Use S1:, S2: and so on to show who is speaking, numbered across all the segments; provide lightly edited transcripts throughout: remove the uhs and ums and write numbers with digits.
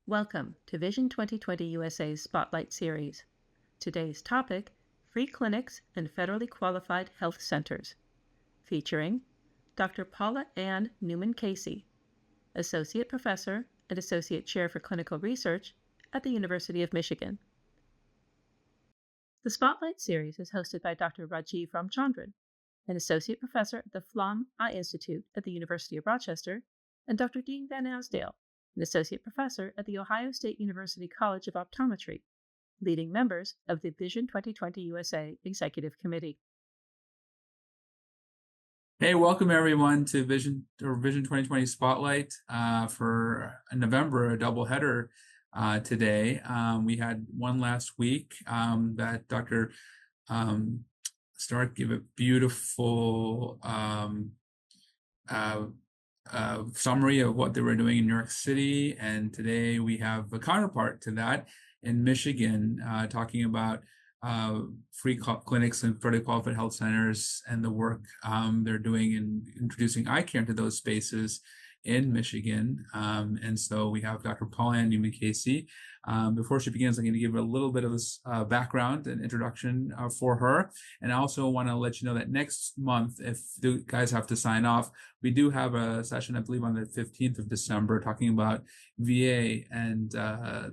S1: Welcome to Vision 2020 USA's Spotlight Series. Today's topic, Free Clinics and Federally Qualified Health Centers, featuring Dr. Paula Ann Newman-Casey, Associate Professor and Associate Chair for Clinical Research at the University of Michigan. The Spotlight Series is hosted by Dr. Rajiv Ramchandran, an Associate Professor at the Flom Eye Institute at the University of Rochester, and Dr. Dean Van Asdale, an Associate Professor at The Ohio State University College of Optometry, leading members of the Vision 2020 USA Executive Committee.
S2: Hey, welcome everyone to Vision 2020 Spotlight for November, a doubleheader today. We had one last week that Dr. Stark gave a beautiful summary of what they were doing in New York City. And today we have a counterpart to that in Michigan, talking about free clinics and federally qualified health centers and the work they're doing in introducing eye care into those spaces in Michigan. And so we have Dr. Paula Ann Newman-Casey. Before she begins, I'm going to give a little bit of this background and introduction for her. And I also want to let you know that next month, if you guys have to sign off, we do have a session, I believe, on the 15th of December, talking about VA and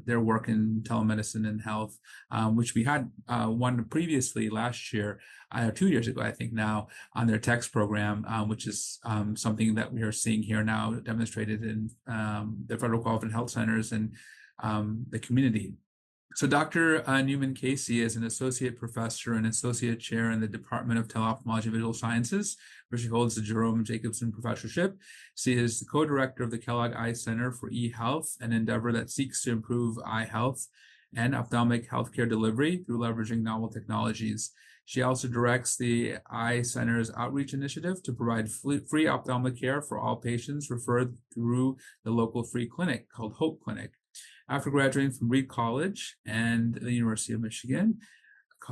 S2: their work in telemedicine and health, which we had one previously last year, 2 years ago, I think now, on their text program, which is something that we are seeing here now demonstrated in the federal qualified health centers and the community. So Dr. Newman-Casey is an associate professor and associate chair in the Department of Teleophthalmology and Visual Sciences, where she holds the Jerome Jacobson Professorship. She is the co-director of the Kellogg Eye Center for eHealth, an endeavor that seeks to improve eye health and ophthalmic healthcare delivery through leveraging novel technologies. She also directs the Eye Center's outreach initiative to provide free ophthalmic care for all patients referred through the local free clinic called Hope Clinic. After graduating from Reed College and the University of Michigan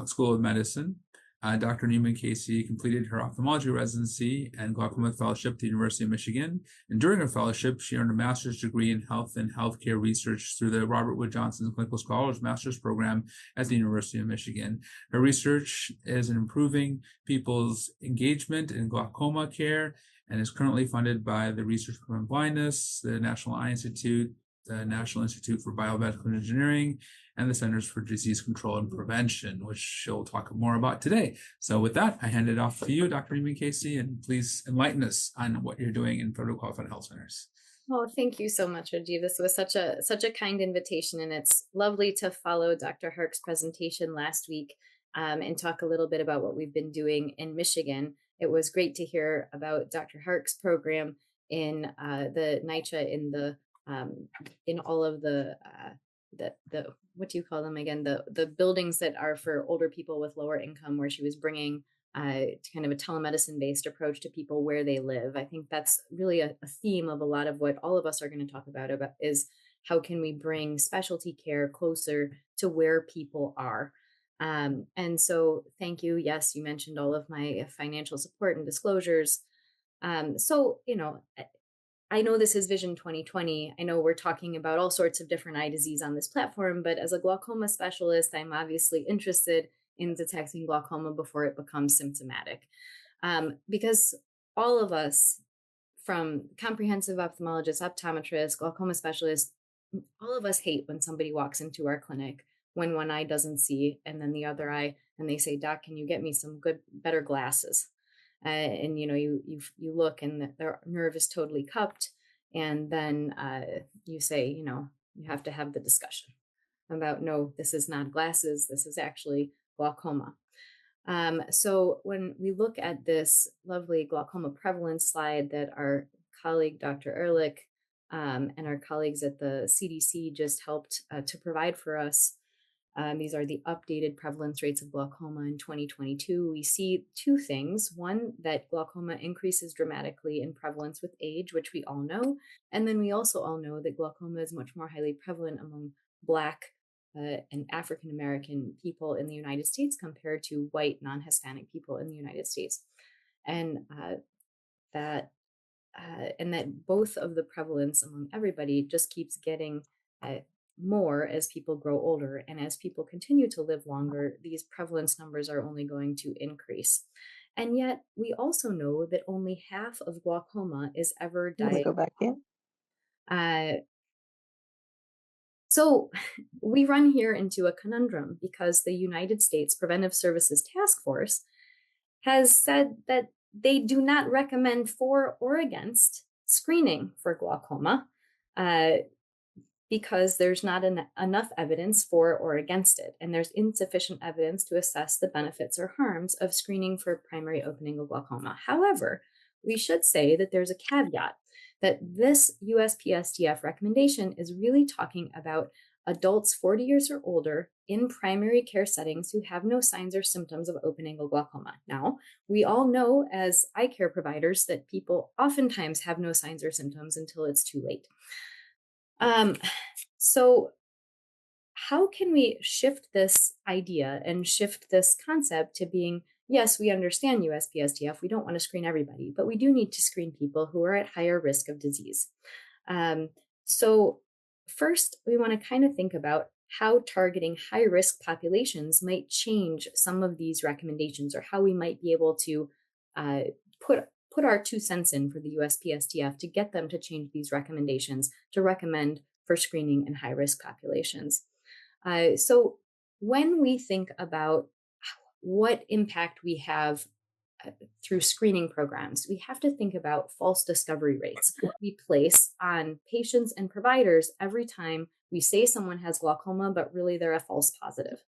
S2: School of Medicine, Dr. Newman-Casey completed her ophthalmology residency and glaucoma fellowship at the University of Michigan. And during her fellowship, she earned a master's degree in health and healthcare research through the Robert Wood Johnson Clinical Scholars Master's Program at the University of Michigan. Her research is in improving people's engagement in glaucoma care and is currently funded by the Research to Prevent Blindness, the National Eye Institute, the National Institute for Biomedical Engineering, and the Centers for Disease Control and Prevention, which she'll talk more about today. So with that, I hand it off to you, Dr. Newman-Casey, and please enlighten us on what you're doing in federally qualified health centers.
S3: Oh, thank you so much, Rajiv. This was such a kind invitation, and it's lovely to follow Dr. Hark's presentation last week and talk a little bit about what we've been doing in Michigan. It was great to hear about Dr. Hark's program in the NYCHA in all of the what do you call them again, the buildings that are for older people with lower income, where she was bringing kind of a telemedicine based approach to people where they live. I think that's really a theme of a lot of what all of us are going to talk about is how can we bring specialty care closer to where people are. And so thank you. Yes, you mentioned all of my financial support and disclosures. So, I know this is Vision 2020. I know we're talking about all sorts of different eye disease on this platform, but as a glaucoma specialist, I'm obviously interested in detecting glaucoma before it becomes symptomatic. Because all of us, from comprehensive ophthalmologists, optometrists, glaucoma specialists, all of us hate when somebody walks into our clinic when one eye doesn't see and then the other eye, and they say, "Doc, can you get me some better glasses?" And you look and their nerve is totally cupped, and then you say, you have to have the discussion about, no, this is not glasses, this is actually glaucoma. So when we look at this lovely glaucoma prevalence slide that our colleague Dr. Ehrlich and our colleagues at the CDC just helped to provide for us, these are the updated prevalence rates of glaucoma in 2022. We see two things. One, that glaucoma increases dramatically in prevalence with age, which we all know. And then we also all know that glaucoma is much more highly prevalent among Black and African American people in the United States compared to white non-Hispanic people in the United States. And that both of the prevalence among everybody just keeps getting more as people grow older. And as people continue to live longer, these prevalence numbers are only going to increase. And yet, we also know that only half of glaucoma is ever
S4: You want to
S3: diagnosed.
S4: go back in?
S3: Uh, so we run here into a conundrum because the United States Preventive Services Task Force has said that they do not recommend for or against screening for glaucoma uh, because there's not enough evidence for or against it, and there's insufficient evidence to assess the benefits or harms of screening for primary open-angle glaucoma. However, we should say that there's a caveat that this USPSTF recommendation is really talking about adults 40 years or older in primary care settings who have no signs or symptoms of open-angle glaucoma. Now, we all know as eye care providers that people oftentimes have no signs or symptoms until it's too late. So how can we shift this idea and shift this concept to being, yes, we understand USPSTF, we don't want to screen everybody, but we do need to screen people who are at higher risk of disease. So first, we want to kind of think about how targeting high-risk populations might change some of these recommendations, or how we might be able to put our 2 cents in for the USPSTF to get them to change these recommendations to recommend for screening in high-risk populations. So when we think about what impact we have through screening programs, we have to think about false discovery rates we place on patients and providers every time we say someone has glaucoma, but really they're a false positive.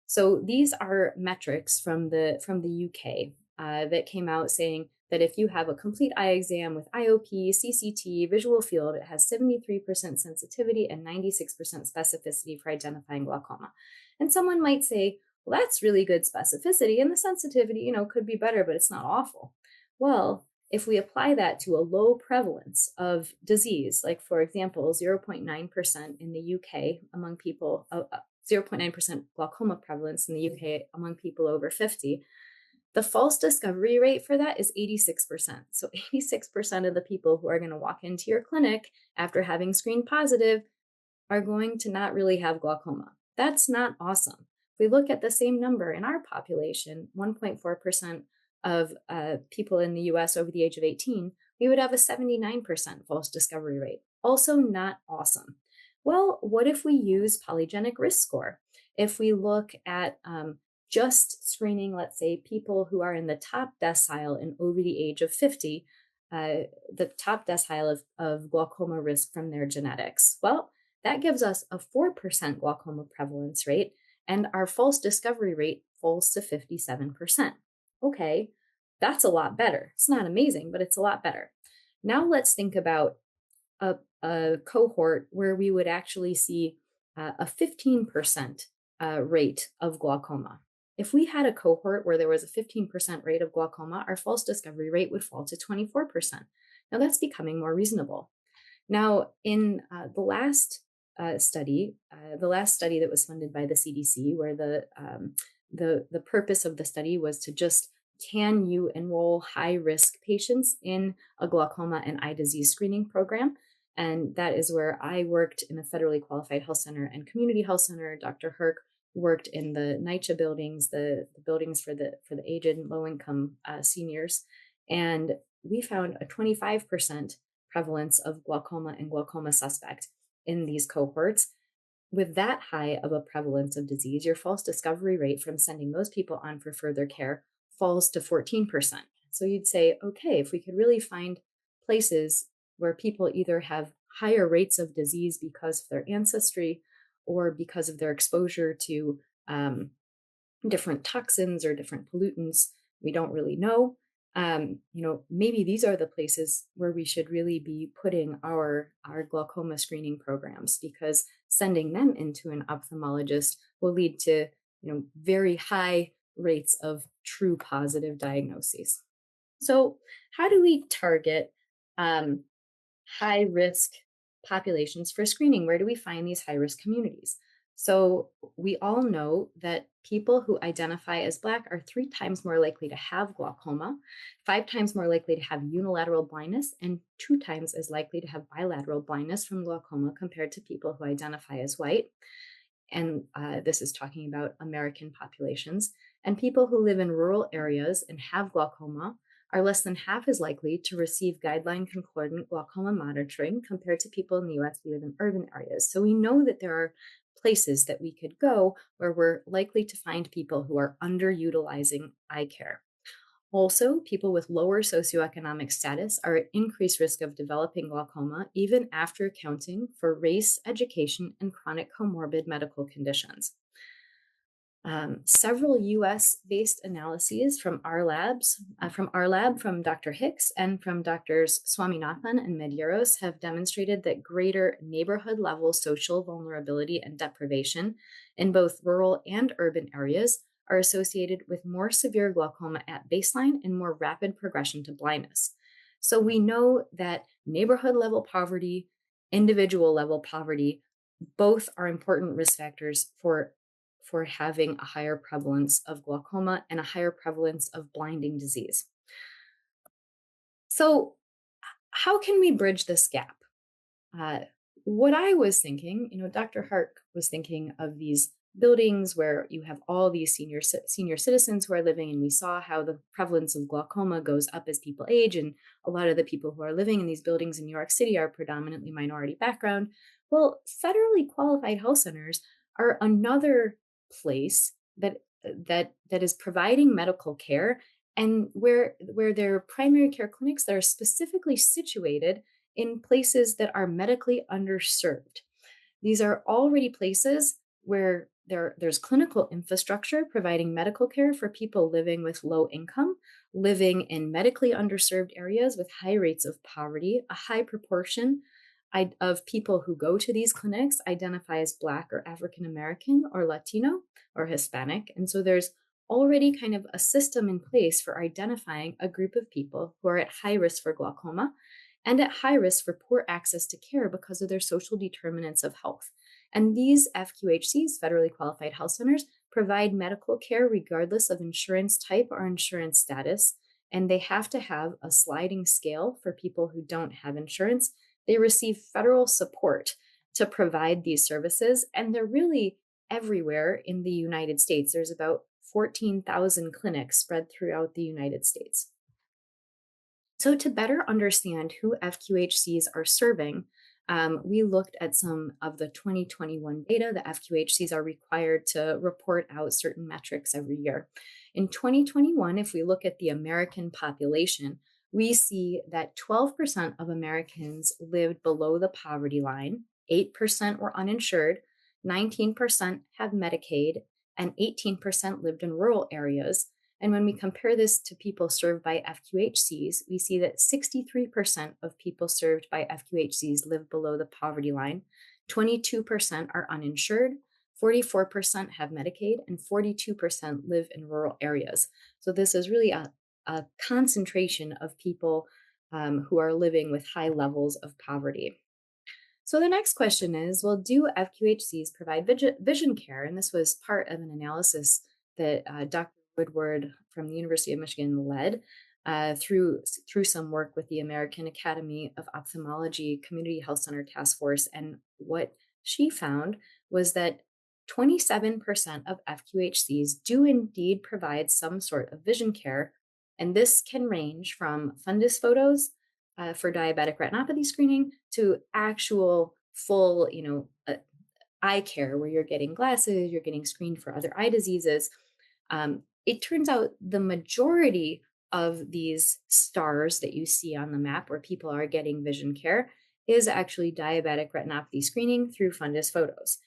S3: So these are metrics from the UK that came out saying that if you have a complete eye exam with IOP, CCT, visual field, it has 73% sensitivity and 96% specificity for identifying glaucoma. And someone might say, well, that's really good specificity, and the sensitivity, could be better, but it's not awful. Well, if we apply that to a low prevalence of disease, like for example, 0.9% in the UK among people, 0.9% glaucoma prevalence in the UK among people over 50, the false discovery rate for that is 86%. So 86% of the people who are going to walk into your clinic after having screened positive are going to not really have glaucoma. That's not awesome. If we look at the same number in our population, 1.4% of people in the US over the age of 18, we would have a 79% false discovery rate. Also not awesome. Well, what if we use polygenic risk score? If we look at just screening, let's say, people who are in the top decile and over the age of 50, the top decile of glaucoma risk from their genetics. Well, that gives us a 4% glaucoma prevalence rate, and our false discovery rate falls to 57%. Okay, that's a lot better. It's not amazing, but it's a lot better. Now let's think about a cohort where we would actually see a 15% rate of glaucoma. If we had a cohort where there was a 15% rate of glaucoma, our false discovery rate would fall to 24%. Now that's becoming more reasonable. Now, in the last study that was funded by the CDC, where the purpose of the study was to just, can you enroll high-risk patients in a glaucoma and eye disease screening program? And that is where I worked in a federally qualified health center and community health center. Dr. Herc worked in the NYCHA buildings, the buildings for the aged and low-income seniors. And we found a 25% prevalence of glaucoma and glaucoma suspect in these cohorts. With that high of a prevalence of disease, your false discovery rate from sending those people on for further care falls to 14%. So you'd say, okay, if we could really find places where people either have higher rates of disease because of their ancestry or because of their exposure to different toxins or different pollutants, we don't really know. Maybe these are the places where we should really be putting our glaucoma screening programs, because sending them into an ophthalmologist will lead to, very high rates of true positive diagnoses. So how do we target high risk populations for screening? Where do we find these high risk communities? So we all know that people who identify as Black are 3 times more likely to have glaucoma, 5 times more likely to have unilateral blindness, and 2 times as likely to have bilateral blindness from glaucoma compared to people who identify as white. And this is talking about American populations. And people who live in rural areas and have glaucoma are less than half as likely to receive guideline concordant glaucoma monitoring compared to people in the US who live in urban areas. So we know that there are places that we could go where we're likely to find people who are underutilizing eye care. Also, people with lower socioeconomic status are at increased risk of developing glaucoma, even after accounting for race, education, and chronic comorbid medical conditions. Several US-based analyses from our lab, from Dr. Hicks, and from Doctors Swaminathan and Medeiros have demonstrated that greater neighborhood-level social vulnerability and deprivation in both rural and urban areas are associated with more severe glaucoma at baseline and more rapid progression to blindness. So we know that neighborhood-level poverty, individual-level poverty, both are important risk factors for having a higher prevalence of glaucoma and a higher prevalence of blinding disease. So, how can we bridge this gap? Uh, what I was thinking, Dr. Hark was thinking of these buildings where you have all these senior citizens who are living, and we saw how the prevalence of glaucoma goes up as people age, and a lot of the people who are living in these buildings in New York City are predominantly minority background. Well, federally qualified health centers are another place that is providing medical care, and where there are primary care clinics that are specifically situated in places that are medically underserved. These are already places where there's clinical infrastructure providing medical care for people living with low income, living in medically underserved areas with high rates of poverty. A high proportion of people who go to these clinics identify as Black or African American or Latino or Hispanic. And so there's already kind of a system in place for identifying a group of people who are at high risk for glaucoma and at high risk for poor access to care because of their social determinants of health. And these FQHCs, federally qualified health centers, provide medical care regardless of insurance type or insurance status. And they have to have a sliding scale for people who don't have insurance. They receive federal support to provide these services, and they're really everywhere in the United States. There's about 14,000 clinics spread throughout the United States. So, to better understand who FQHCs are serving, we looked at some of the 2021 data. The FQHCs are required to report out certain metrics every year. In 2021, if we look at the American population, we see that 12% of Americans lived below the poverty line, 8% were uninsured, 19% have Medicaid, and 18% lived in rural areas. And when we compare this to people served by FQHCs, we see that 63% of people served by FQHCs live below the poverty line, 22% are uninsured, 44% have Medicaid, and 42% live in rural areas. So this is really a concentration of people who are living with high levels of poverty. So the next question is, well, do FQHCs provide vision care? And this was part of an analysis that Dr. Woodward from the University of Michigan led through some work with the American Academy of Ophthalmology Community Health Center Task Force. And what she found was that 27% of FQHCs do indeed provide some sort of vision care. And this can range from fundus photos for diabetic retinopathy screening to actual full, eye care where you're getting glasses, you're getting screened for other eye diseases. It turns out the majority of these stars that you see on the map where people are getting vision care is actually diabetic retinopathy screening through fundus photos.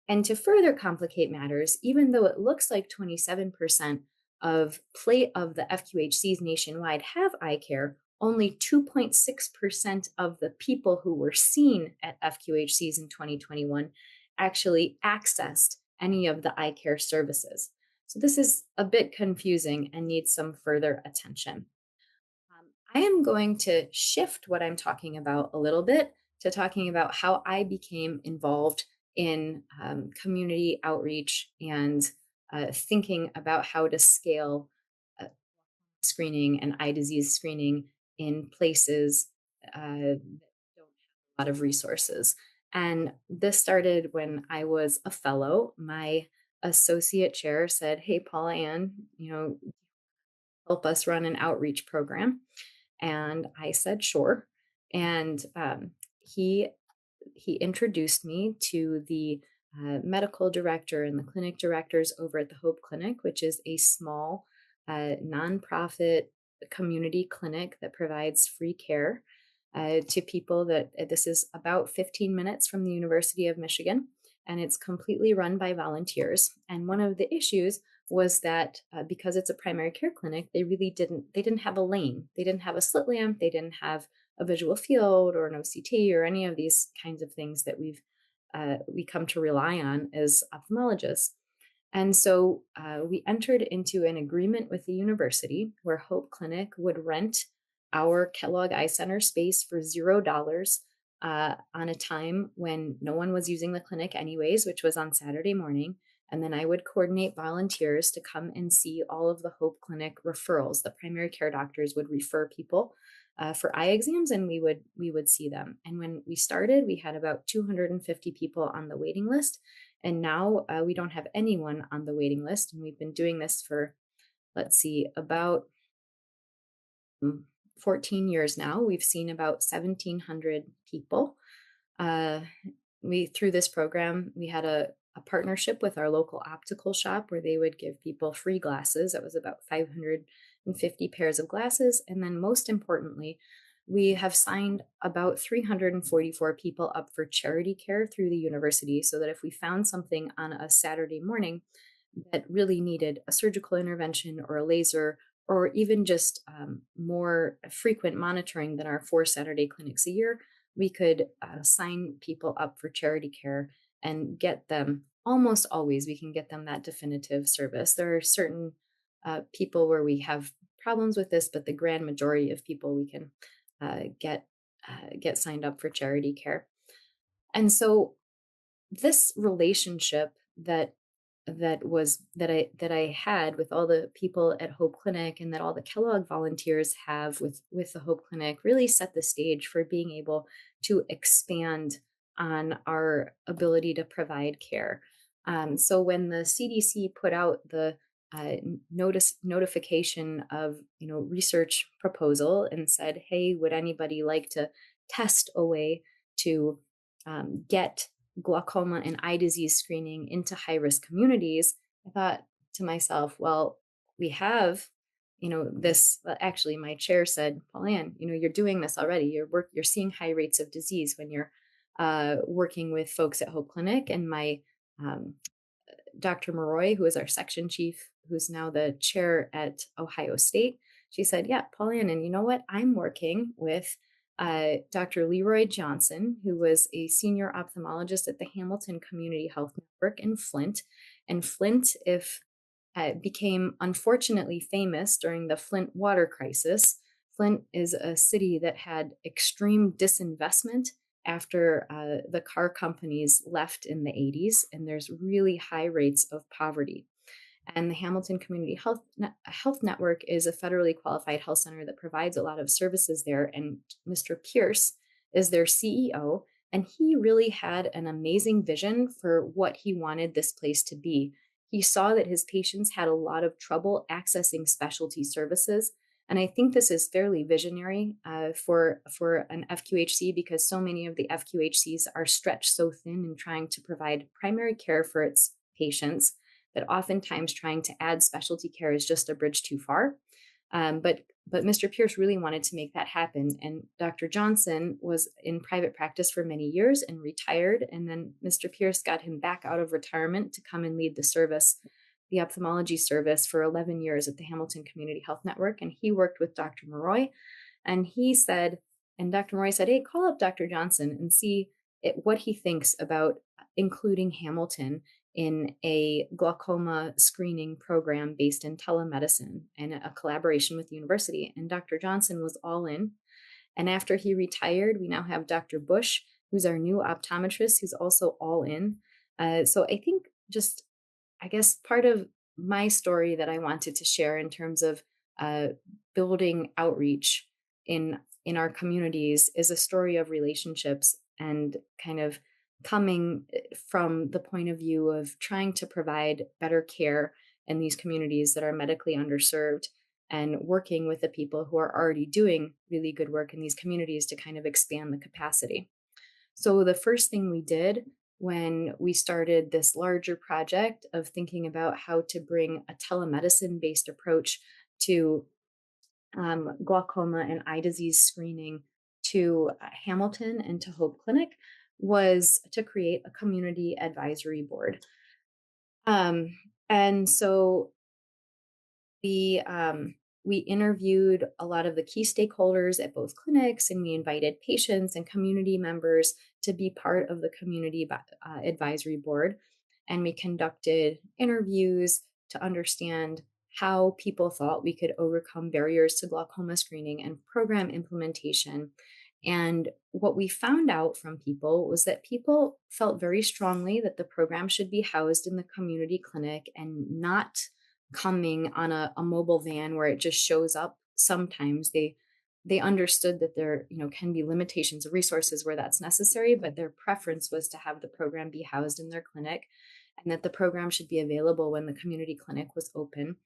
S3: And to further complicate matters, even though it looks like 27% of the FQHCs nationwide have eye care, only 2.6% of the people who were seen at FQHCs in 2021 actually accessed any of the eye care services. So this is a bit confusing and needs some further attention. I am going to shift what I'm talking about a little bit to talking about how I became involved in community outreach and thinking about how to scale uh, screening and eye disease screening in places that don't have a lot of resources. And this started when I was a fellow. My associate chair said, "Hey, Paula Ann, help us run an outreach program." And I said, "Sure." And he he introduced me to the medical director and the clinic directors over at the Hope Clinic, which is a small nonprofit community clinic that provides free care to people. That this is about 15 minutes from the University of Michigan, and it's completely run by volunteers. And one of the issues was that because it's a primary care clinic, they didn't have a lane, they didn't have a slit lamp, they didn't have a visual field or an OCT or any of these kinds of things that we come to rely on as ophthalmologists. And so we entered into an agreement with the university where Hope Clinic would rent our Kellogg Eye Center space for $0 on a time when no one was using the clinic anyways, which was on Saturday morning. And then I would coordinate volunteers to come and see all of the Hope Clinic referrals. The primary care doctors would refer people for eye exams, and we would see them. And when we started, we had about 250 people on the waiting list, and now we don't have anyone on the waiting list. And we've been doing this for, let's see, about 14 years now. We've seen about 1,700 people. Uh, we through this program, we had a partnership with our local optical shop where they would give people free glasses. That was about 550 pairs of glasses. And then most importantly, we have signed about 344 people up for charity care through the university, so that if we found something on a Saturday morning that really needed a surgical intervention or a laser, or even just more frequent monitoring than our 4 Saturday clinics a year, we could sign people up for charity care and get them, almost always, we can get them that definitive service. There are certain people where we have problems with this, but the grand majority of people we can get signed up for charity care. And so this relationship that I had with all the people at Hope Clinic, and that all the Kellogg volunteers have with the Hope Clinic, really set the stage for being able to expand on our ability to provide care. So when the CDC put out the notification of research proposal and said, "Hey, would anybody like to test a way to get glaucoma and eye disease screening into high risk communities?" I thought to myself, well, we have, this. Well, actually, my chair said, "Pauline, you're doing this already. You're seeing high rates of disease when you're working with folks at Hope Clinic." And my um, Dr. Maroy, who is our section chief, who's now the chair at Ohio State, she said, "Yeah, Pauline, and you know what? I'm working with Dr. Leroy Johnson, who was a senior ophthalmologist at the Hamilton Community Health Network in Flint." And Flint, if became unfortunately famous during the Flint water crisis. Flint is a city that had extreme disinvestment after the car companies left in the 80s, and there's really high rates of poverty. And the Hamilton Community Health Network is a federally qualified health center that provides a lot of services there. And Mr. Pierce is their CEO. And he really had an amazing vision for what he wanted this place to be. He saw that his patients had a lot of trouble accessing specialty services. And I think this is fairly visionary for an FQHC, because so many of the FQHCs are stretched so thin in trying to provide primary care for its patients that oftentimes trying to add specialty care is just a bridge too far. But Mr. Pierce really wanted to make that happen. And Dr. Johnson was in private practice for many years and retired. And then Mr. Pierce got him back out of retirement to come and lead the service, the ophthalmology service, for 11 years at the Hamilton Community Health Network. And he worked with Dr. Maroy. And Dr. Maroy said, "Hey, call up Dr. Johnson and see what he thinks about including Hamilton in a glaucoma screening program based in telemedicine and a collaboration with the university." And Dr. Johnson was all in. And after he retired, we now have Dr. Bush who's our new optometrist, who's also all in. So I think just, I guess, part of my story that I wanted to share in terms of uh, building outreach in our communities is a story of relationships and kind of coming from the point of view of trying to provide better care in these communities that are medically underserved and working with the people who are already doing really good work in these communities to kind of expand the capacity. So, the first thing we did when we started this larger project of thinking about how to bring a telemedicine based approach to glaucoma and eye disease screening to Hamilton and to Hope Clinic was to create a community advisory board. And so we interviewed a lot of the key stakeholders at both clinics, and we invited patients and community members to be part of the community advisory board. And we conducted interviews to understand how people thought we could overcome barriers to glaucoma screening and program implementation. And what we found out from people was that people felt very strongly that the program should be housed in the community clinic and not coming on a mobile van where it just shows up. Sometimes they understood that there, can be limitations of resources where that's necessary, but their preference was to have the program be housed in their clinic, and that the program should be available when the community clinic was open.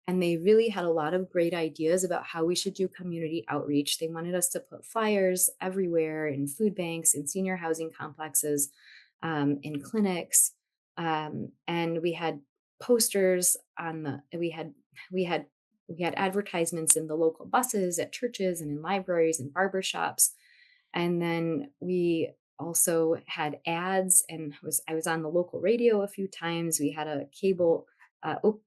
S3: And they really had a lot of great ideas about how we should do community outreach. They wanted us to put flyers everywhere in food banks, in senior housing complexes, in clinics. And we had posters on we had advertisements in the local buses, at churches, and in libraries and barbershops. And then we also had ads, and I was on the local radio a few times. We had a cable,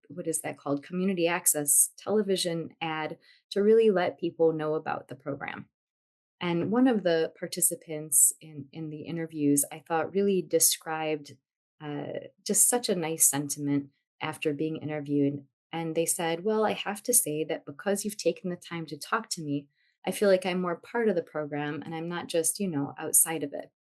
S3: what is that called? Community access television ad to really let people know about the program. And one of the participants in the interviews, I thought, really described just such a nice sentiment after being interviewed. And they said, "Well, I have to say that because you've taken the time to talk to me, I feel like I'm more part of the program and I'm not just, outside of it."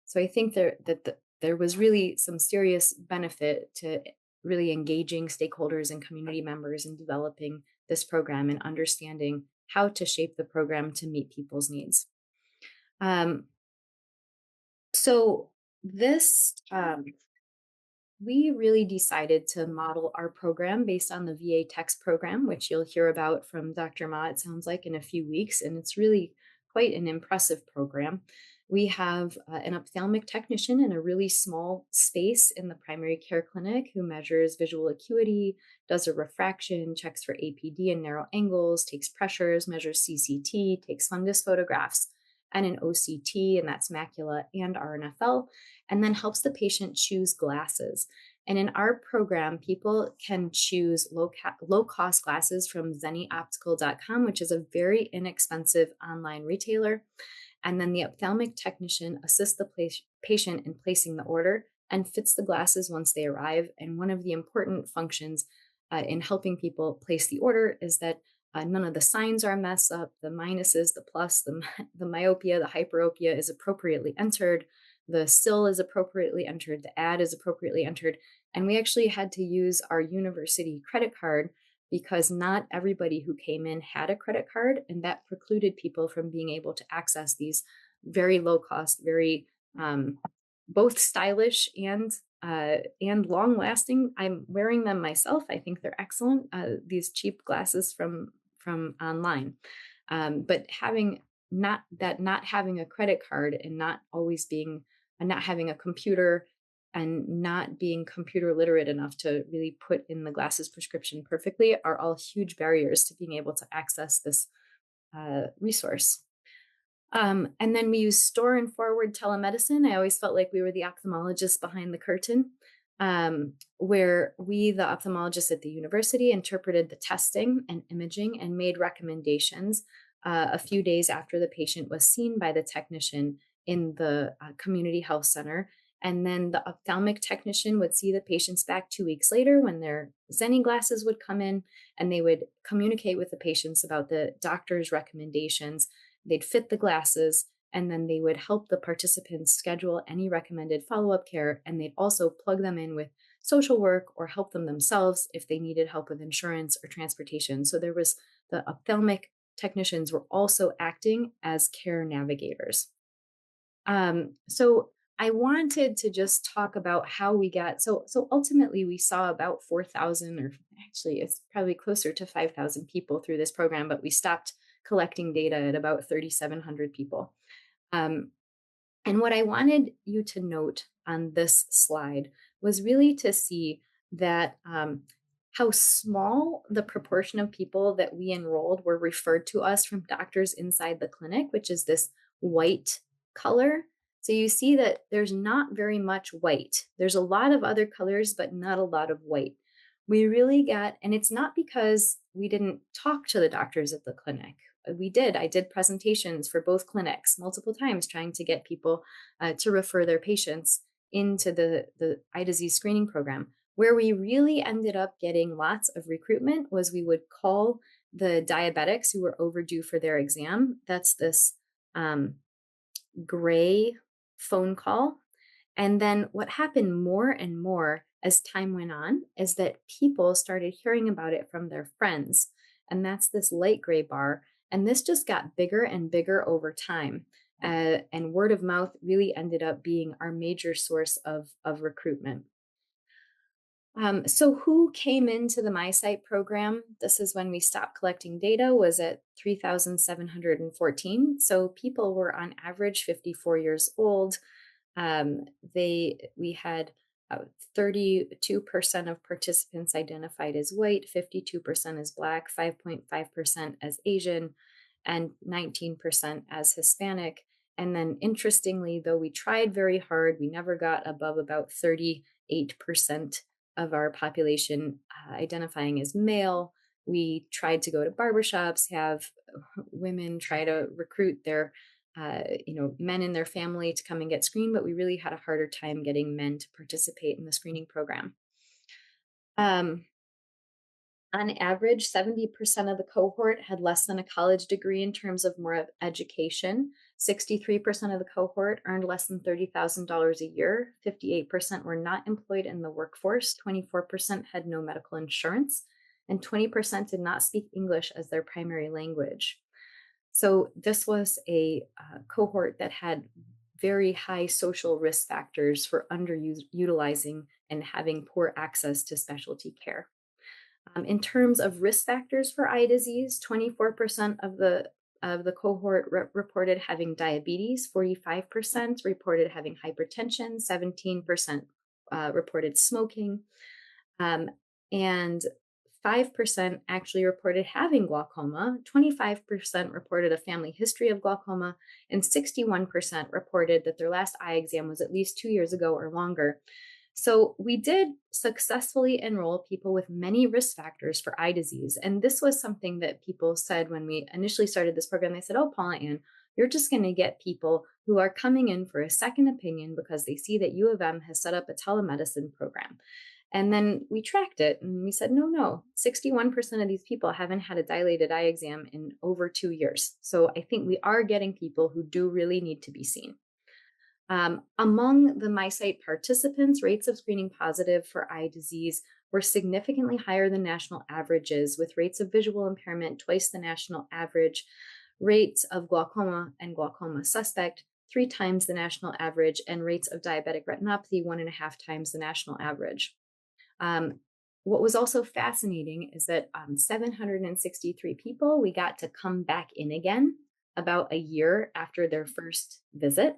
S3: So I think there was really some serious benefit to really engaging stakeholders and community members in developing this program and understanding how to shape the program to meet people's needs. Um, so this we really decided to model our program based on the VA text program, which you'll hear about from Dr. Ma, it sounds like, in a few weeks. And it's really quite an impressive program. We have an ophthalmic technician in a really small space in the primary care clinic who measures visual acuity, does a refraction, checks for APD and narrow angles, takes pressures, measures CCT, takes fundus photographs, and an OCT, and that's macula and RNFL, and then helps the patient choose glasses. And in our program, people can choose low cost glasses from zennyoptical.com, which is a very inexpensive online retailer. And then the ophthalmic technician assists the patient in placing the order and fits the glasses once they arrive. And one of the important functions in helping people place the order is that none of the signs are messed up. The minuses, the plus, the myopia, the hyperopia is appropriately entered. The still is appropriately entered. The ad is appropriately entered. And we actually had to use our university credit card because not everybody who came in had a credit card, and that precluded people from being able to access these very low cost, very both stylish and long lasting. I'm wearing them myself. I think they're excellent. These cheap glasses from online, but not having a credit card and not always being and not having a computer and not being computer literate enough to really put in the glasses prescription perfectly are all huge barriers to being able to access this resource. And then we use store and forward telemedicine. I always felt like we were the ophthalmologists behind the curtain, where we, the ophthalmologists at the university, interpreted the testing and imaging and made recommendations a few days after the patient was seen by the technician in the community health center. And then the ophthalmic technician would see the patients back 2 weeks later when their Zenny glasses would come in, and they would communicate with the patients about the doctor's recommendations. They'd fit the glasses, and then they would help the participants schedule any recommended follow-up care, and they'd also plug them in with social work or help them themselves if they needed help with insurance or transportation. So there was the ophthalmic technicians were also acting as care navigators. So I wanted to just talk about how we got so ultimately we saw about 4,000, or actually it's probably closer to 5,000 people through this program, but we stopped collecting data at about 3,700 people. Um, and what I wanted you to note on this slide was really to see that how small the proportion of people that we enrolled were referred to us from doctors inside the clinic, which is this white color. So you see that there's not very much white. There's a lot of other colors, but not a lot of white. We really got, and it's not because we didn't talk to the doctors at the clinic. We did. I did presentations for both clinics multiple times trying to get people to refer their patients into the eye disease screening program. Where we really ended up getting lots of recruitment was we would call the diabetics who were overdue for their exam. That's this gray phone call. And then what happened more and more as time went on is that people started hearing about it from their friends. And that's this light gray bar. And this just got bigger and bigger over time. And word of mouth really ended up being our major source of recruitment. So who came into the MySight program? This is when we stopped collecting data, was at 3,714. So people were on average 54 years old. We had 32% of participants identified as white, 52% as Black, 5.5% as Asian, and 19% as Hispanic. And then interestingly, though we tried very hard, we never got above about 38% of our population identifying as male. We tried to go to barbershops, have women try to recruit their men in their family to come and get screened, but we really had a harder time getting men to participate in the screening program. On average, 70% of the cohort had less than a college degree in terms of more of education. 63% of the cohort earned less than $30,000 a year. 58% were not employed in the workforce. 24% had no medical insurance, and 20% did not speak English as their primary language. So this was a cohort that had very high social risk factors for underutilizing and having poor access to specialty care. In terms of risk factors for eye disease, 24% of the cohort reported having diabetes, 45% reported having hypertension, 17% reported smoking, and 5% actually reported having glaucoma, 25% reported a family history of glaucoma, and 61% reported that their last eye exam was at least 2 years ago or longer. So we did successfully enroll people with many risk factors for eye disease. And this was something that people said when we initially started this program. They said, "Oh, Paula Ann, you're just going to get people who are coming in for a second opinion because they see that U of M has set up a telemedicine program." And then we tracked it and we said, no, 61% of these people haven't had a dilated eye exam in over 2 years. So I think we are getting people who do really need to be seen. Among the MySight participants, rates of screening positive for eye disease were significantly higher than national averages, with rates of visual impairment twice the national average, rates of glaucoma and glaucoma suspect 3 times the national average, and rates of diabetic retinopathy 1.5 times the national average. What was also fascinating is that 763 people, we got to come back in again about a year after their first visit,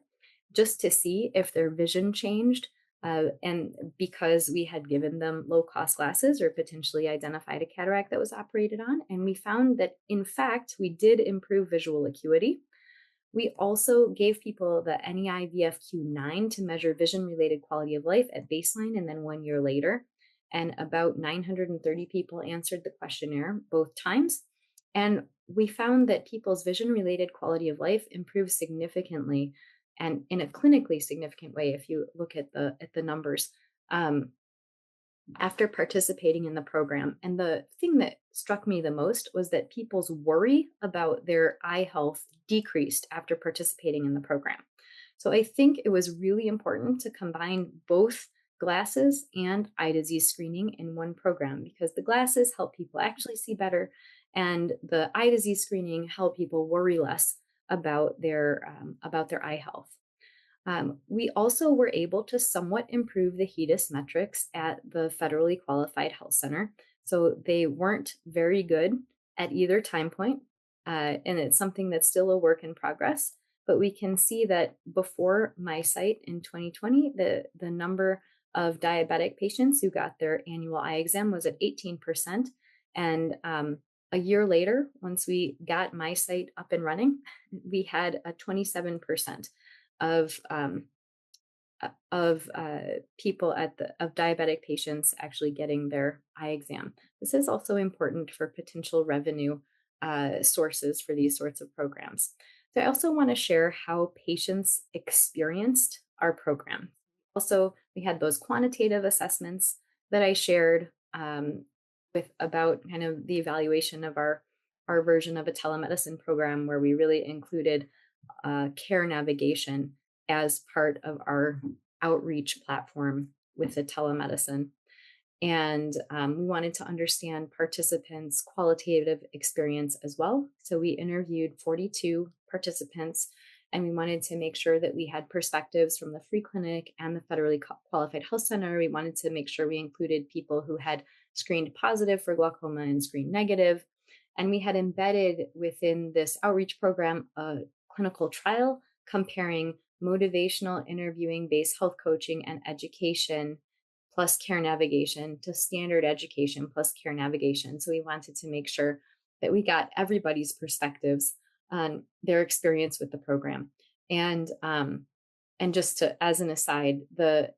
S3: just to see if their vision changed. And because we had given them low cost glasses or potentially identified a cataract that was operated on. And we found that, in fact, we did improve visual acuity. We also gave people the NEI VFQ-9 to measure vision related quality of life at baseline and then 1 year later. And about 930 people answered the questionnaire both times. And we found that people's vision related quality of life improved significantly, and in a clinically significant way if you look at the numbers. after participating in the program. And the thing that struck me the most was that people's worry about their eye health decreased after participating in the program. So I think it was really important to combine both glasses and eye disease screening in one program, because the glasses help people actually see better, and the eye disease screening help people worry less about their eye health. We also were able to somewhat improve the HEDIS metrics at the federally qualified health center. So they weren't very good at either time point, and it's something that's still a work in progress. But we can see that before my site in 2020, the number of diabetic patients who got their annual eye exam was at 18%. And a year later, once we got my site up and running, we had a 27% of people of diabetic patients actually getting their eye exam. This is also important for potential revenue sources for these sorts of programs. So I also want to share how patients experienced our program. Also, we had those quantitative assessments that I shared with about kind of the evaluation of our version of a telemedicine program, where we really included care navigation as part of our outreach platform with the telemedicine. And we wanted to understand participants' qualitative experience as well. So we interviewed 42 participants, and we wanted to make sure that we had perspectives from the free clinic and the federally qualified health center. We wanted to make sure we included people who had screened positive for glaucoma and screened negative. And we had embedded within this outreach program a clinical trial comparing motivational interviewing based health coaching and education plus care navigation to standard education plus care navigation. So we wanted to make sure that we got everybody's perspectives on their experience with the program. And just to, as an aside,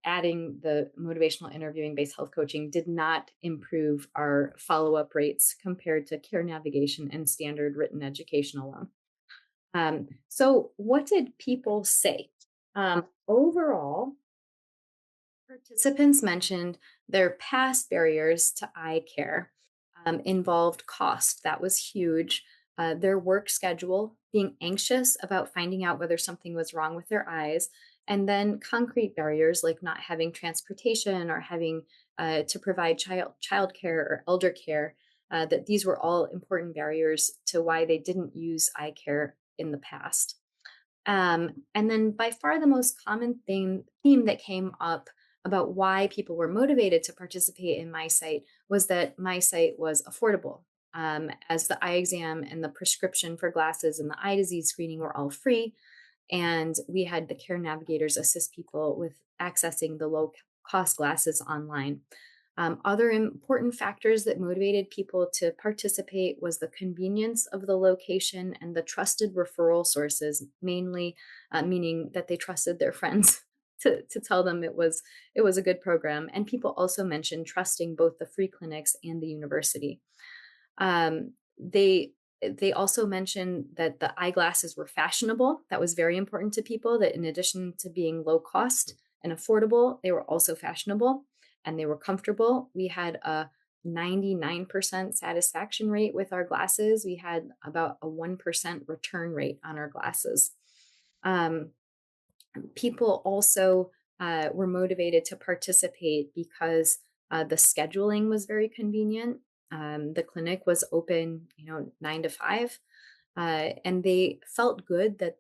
S3: adding the motivational interviewing based health coaching did not improve our follow-up rates compared to care navigation and standard written education alone. So what did people say? Overall, participants mentioned their past barriers to eye care involved cost. That was huge. Their work schedule, being anxious about finding out whether something was wrong with their eyes, and then concrete barriers like not having transportation or having to provide childcare or elder care, that these were all important barriers to why they didn't use eye care in the past. And then by far the most common theme that came up about why people were motivated to participate in MySight was that MySight was affordable, as the eye exam and the prescription for glasses and the eye disease screening were all free. And we had the care navigators assist people with accessing the low cost glasses online. Other important factors that motivated people to participate was the convenience of the location and the trusted referral sources, mainly meaning that they trusted their friends to tell them it was a good program. And people also mentioned trusting both the free clinics and the university. They also mentioned that the eyeglasses were fashionable. That was very important to people, that in addition to being low cost and affordable, they were also fashionable and they were comfortable. We had a 99% satisfaction rate with our glasses. We had about a 1% return rate on our glasses. People also were motivated to participate because the scheduling was very convenient. The clinic was open, 9 to 5, and they felt good that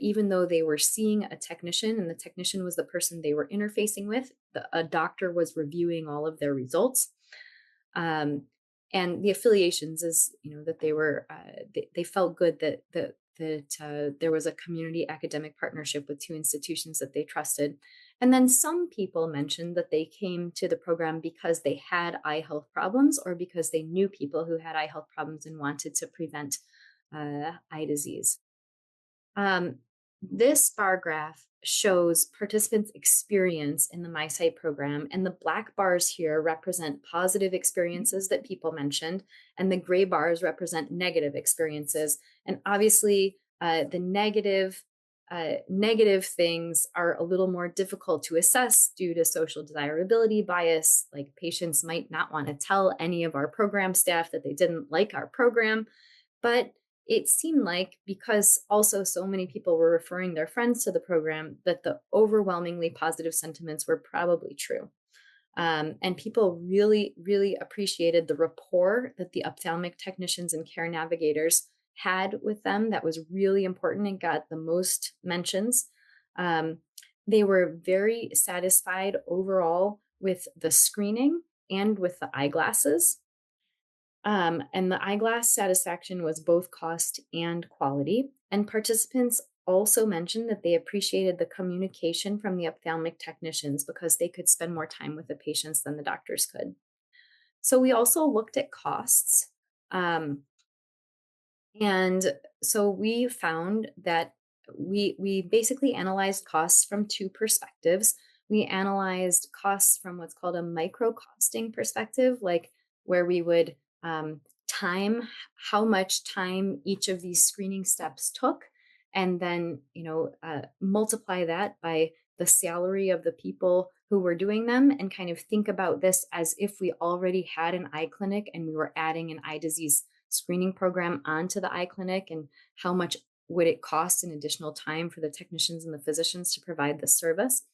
S3: even though they were seeing a technician and the technician was the person they were interfacing with, a doctor was reviewing all of their results. And the affiliations is, that they were, they felt good that there was a community academic partnership with 2 institutions that they trusted. And then some people mentioned that they came to the program because they had eye health problems or because they knew people who had eye health problems and wanted to prevent eye disease. This bar graph shows participants' experience in the MySight program, and the black bars here represent positive experiences that people mentioned, and the gray bars represent negative experiences. And obviously, the negative negative things are a little more difficult to assess due to social desirability bias. Like patients might not want to tell any of our program staff that they didn't like our program. But it seemed like, because also so many people were referring their friends to the program, that the overwhelmingly positive sentiments were probably true. And people really, really appreciated the rapport that the ophthalmic technicians and care navigators had with them. That was really important and got the most mentions. Um, they were very satisfied overall with the screening and with the eyeglasses. And the eyeglass satisfaction was both cost and quality. And participants also mentioned that they appreciated the communication from the ophthalmic technicians because they could spend more time with the patients than the doctors could. So we also looked at costs. And so we found that we basically analyzed costs from two perspectives. We analyzed costs from what's called a micro costing perspective, like where we would time how much time each of these screening steps took, and then multiply that by the salary of the people who were doing them, and kind of think about this as if we already had an eye clinic and we were adding an eye disease screening program onto the eye clinic, and how much would it cost in additional time for the technicians and the physicians to provide the service.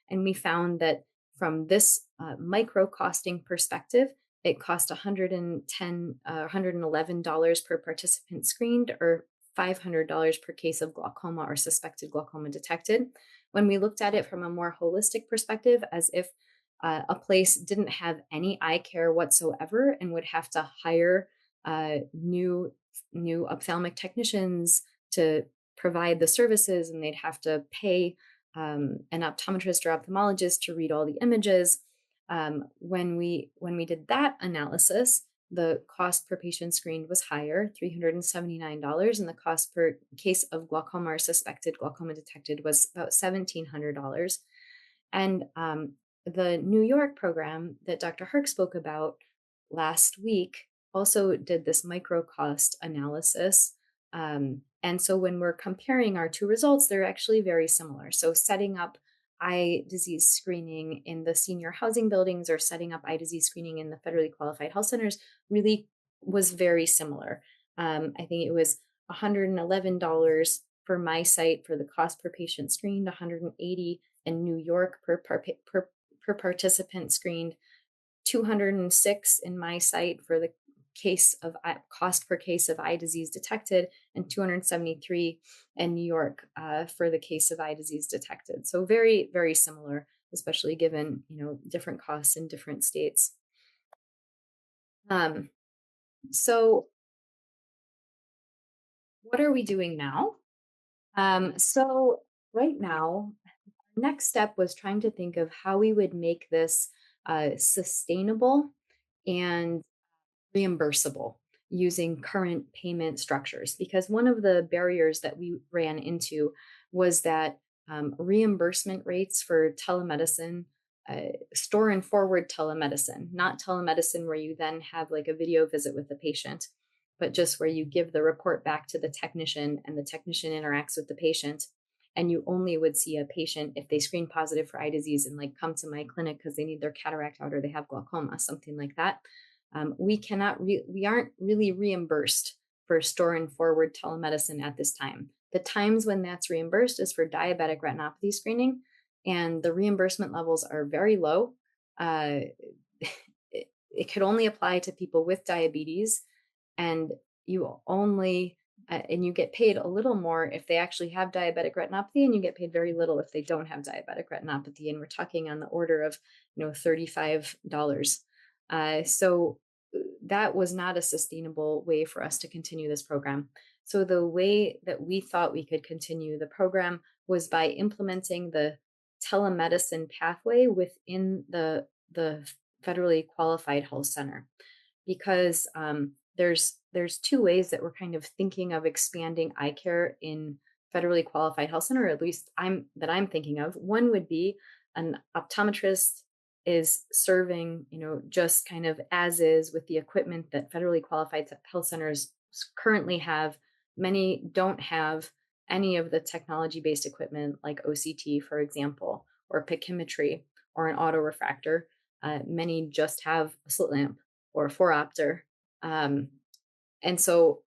S3: And we found that from this micro costing perspective, it cost $111 per participant screened, or $500 per case of glaucoma or suspected glaucoma detected. When we looked at it from a more holistic perspective, as if a place didn't have any eye care whatsoever and would have to hire new ophthalmic technicians to provide the services, and they'd have to pay an optometrist or ophthalmologist to read all the images. When we did that analysis, the cost per patient screened was higher, $379, and the cost per case of glaucoma or suspected glaucoma detected was about $1,700. And the New York program that Dr. Herc spoke about last week also did this micro cost analysis. And so when we're comparing our two results, they're actually very similar. So setting up eye disease screening in the senior housing buildings or setting up eye disease screening in the federally qualified health centers really was very similar. I think it was $111 for my site for the cost per patient screened, $180 in New York per participant screened, $206 in my site for the cost per case of eye disease detected, and $273 in New York for the case of eye disease detected. So very, very similar, especially given different costs in different states. So what are we doing now? So right now, next step was trying to think of how we would make this sustainable and reimbursable using current payment structures. Because one of the barriers that we ran into was that reimbursement rates for telemedicine, store and forward telemedicine, not telemedicine where you then have like a video visit with the patient, but just where you give the report back to the technician and the technician interacts with the patient. And you only would see a patient if they screen positive for eye disease and like come to my clinic because they need their cataract out or they have glaucoma, something like that. We aren't really reimbursed for store and forward telemedicine at this time. The times when that's reimbursed is for diabetic retinopathy screening, and the reimbursement levels are very low. It could only apply to people with diabetes, and you get paid a little more if they actually have diabetic retinopathy, and you get paid very little if they don't have diabetic retinopathy. And we're talking on the order of $35. So that was not a sustainable way for us to continue this program. So the way that we thought we could continue the program was by implementing the telemedicine pathway within the federally qualified health center, because there's two ways that we're kind of thinking of expanding eye care in federally qualified health center, or at least I'm thinking of. One would be an optometrist is serving, just kind of as is with the equipment that federally qualified health centers currently have. Many don't have any of the technology-based equipment like OCT, for example, or pachymetry or an autorefractor. Many just have a slit lamp or a phoropter. Um, and so,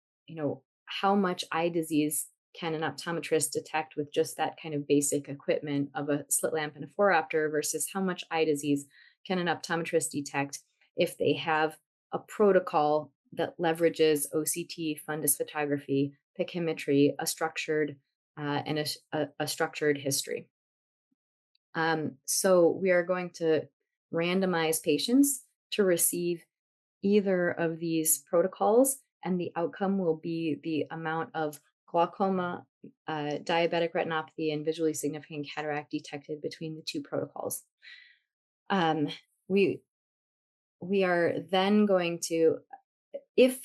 S3: how much eye disease can an optometrist detect with just that kind of basic equipment of a slit lamp and a phoropter versus how much eye disease can an optometrist detect if they have a protocol that leverages OCT, fundus photography, pachymetry, a structured and a structured history. So we are going to randomize patients to receive either of these protocols, and the outcome will be the amount of glaucoma, diabetic retinopathy, and visually significant cataract detected between the two protocols. Um, we we are then going to, if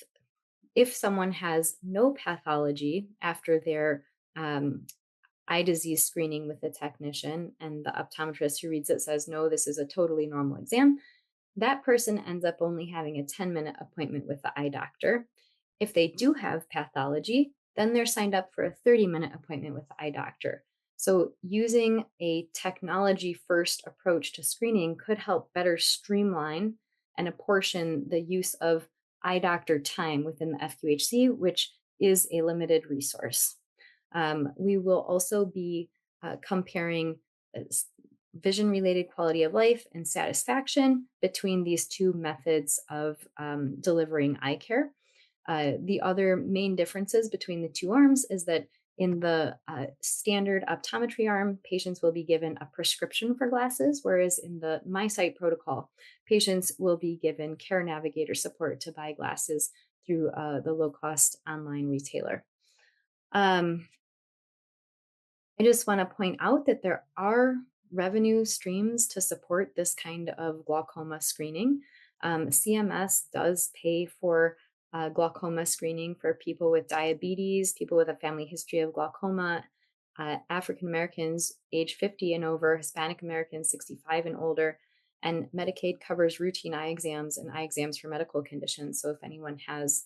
S3: someone has no pathology after their eye disease screening with the technician, and the optometrist who reads it says, no, this is a totally normal exam, that person ends up only having a 10-minute appointment with the eye doctor. If they do have pathology, then they're signed up for a 30-minute appointment with the eye doctor. So using a technology-first approach to screening could help better streamline and apportion the use of eye doctor time within the FQHC, which is a limited resource. We will also be comparing vision-related quality of life and satisfaction between these two methods of delivering eye care. The other main differences between the two arms is that in the standard optometry arm, patients will be given a prescription for glasses, whereas in the MySight protocol, patients will be given care navigator support to buy glasses through the low-cost online retailer. I just want to point out that there are revenue streams to support this kind of glaucoma screening. CMS does pay for glaucoma screening for people with diabetes, people with a family history of glaucoma, African Americans age 50 and over, Hispanic Americans 65 and older, and Medicaid covers routine eye exams and eye exams for medical conditions. So if anyone has,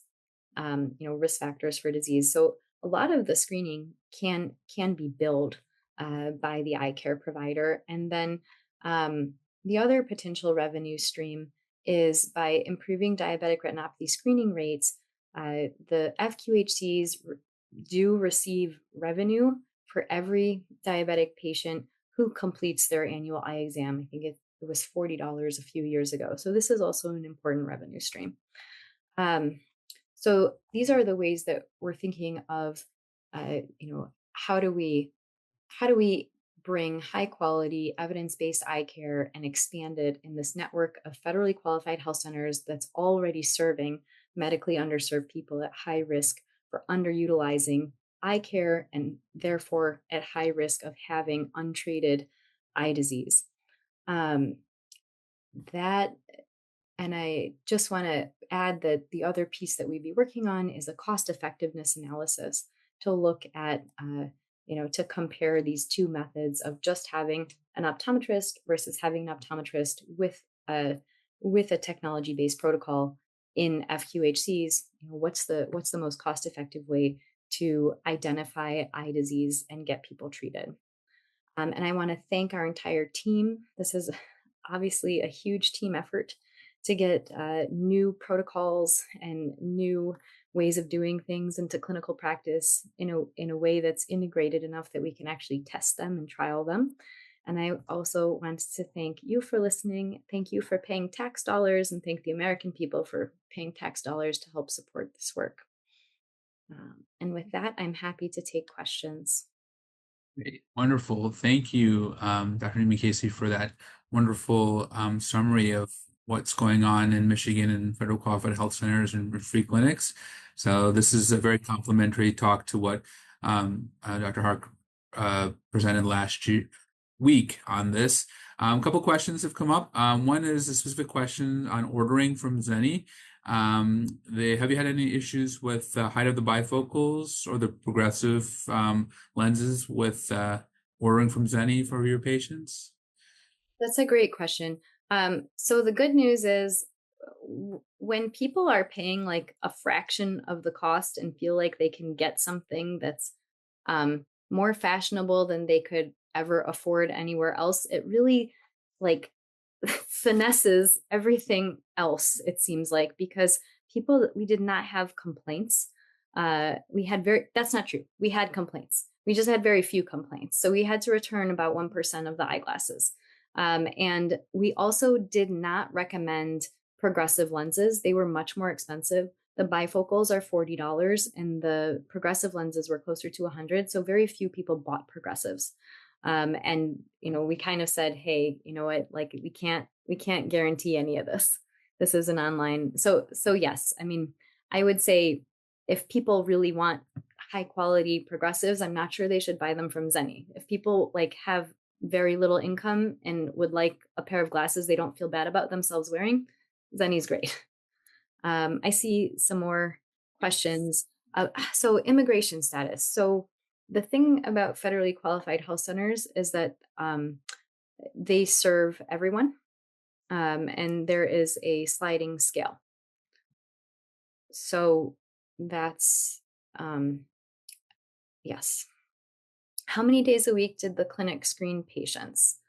S3: risk factors for disease, so a lot of the screening can be billed by the eye care provider. And then the other potential revenue stream is by improving diabetic retinopathy screening rates. The FQHCs do receive revenue for every diabetic patient who completes their annual eye exam. I think it was $40 a few years ago. So this is also an important revenue stream. So these are the ways that we're thinking of, how do we bring high quality evidence-based eye care and expand it in this network of federally qualified health centers that's already serving medically underserved people at high risk for underutilizing eye care and therefore at high risk of having untreated eye disease. And I just want to add that the other piece that we'd be working on is a cost effectiveness analysis to look at, to compare these two methods of just having an optometrist versus having an optometrist with a technology-based protocol in FQHCs. What's the most cost-effective way to identify eye disease and get people treated? And I want to thank our entire team. This is obviously a huge team effort to get new protocols and new ways of doing things into clinical practice in a way that's integrated enough that we can actually test them and trial them. And I also want to thank you for listening. Thank you for paying tax dollars, and thank the American people for paying tax dollars to help support this work. And with that, I'm happy to take questions.
S2: Great. Wonderful. Thank you, Dr. Newman-Casey, for that wonderful summary of what's going on in Michigan and federal qualified health centers and free clinics. So this is a very complimentary talk to what Dr. Hark presented last week on this. A couple questions have come up. One is a specific question on ordering from Zenni. Have you had any issues with the height of the bifocals or the progressive lenses with ordering from Zenni for your patients?
S3: That's a great question. So the good news is when people are paying like a fraction of the cost and feel like they can get something that's more fashionable than they could ever afford anywhere else. It really like finesses everything else, it seems like, because we did not have complaints. That's not true. We had complaints. We just had very few complaints. So we had to return about 1% of the eyeglasses. And we also did not recommend progressive lenses. They were much more expensive. The bifocals are $40 and the progressive lenses were closer to $100. So very few people bought progressives. And we kind of said, hey, you know what, like we can't guarantee any of this. This is an online. So yes, I mean, I would say if people really want high quality progressives, I'm not sure they should buy them from Zenni. If people like have very little income and would like a pair of glasses they don't feel bad about themselves wearing, Zenni's great. I see some more questions. So immigration status. So the thing about federally qualified health centers is that they serve everyone, and there is a sliding scale. So that's, yes. How many days a week did the clinic screen patients?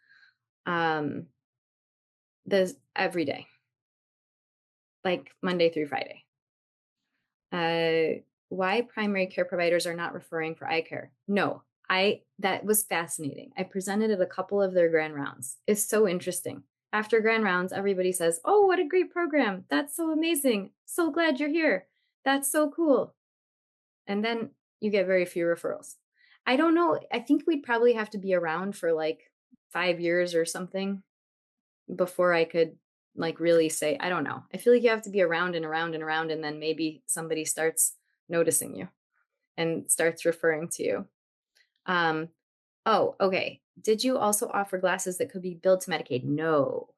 S3: Every day, like Monday through Friday. Why primary care providers are not referring for eye care? No, that was fascinating. I presented at a couple of their grand rounds. It's so interesting. After grand rounds, everybody says, "Oh, what a great program. That's so amazing. So glad you're here. That's so cool." And then you get very few referrals. I don't know. I think we'd probably have to be around for like 5 years or something before I could like really say, I don't know. I feel like you have to be around and around and around, and then maybe somebody starts noticing you and starts referring to you. Oh, okay. Did you also offer glasses that could be billed to Medicaid? No.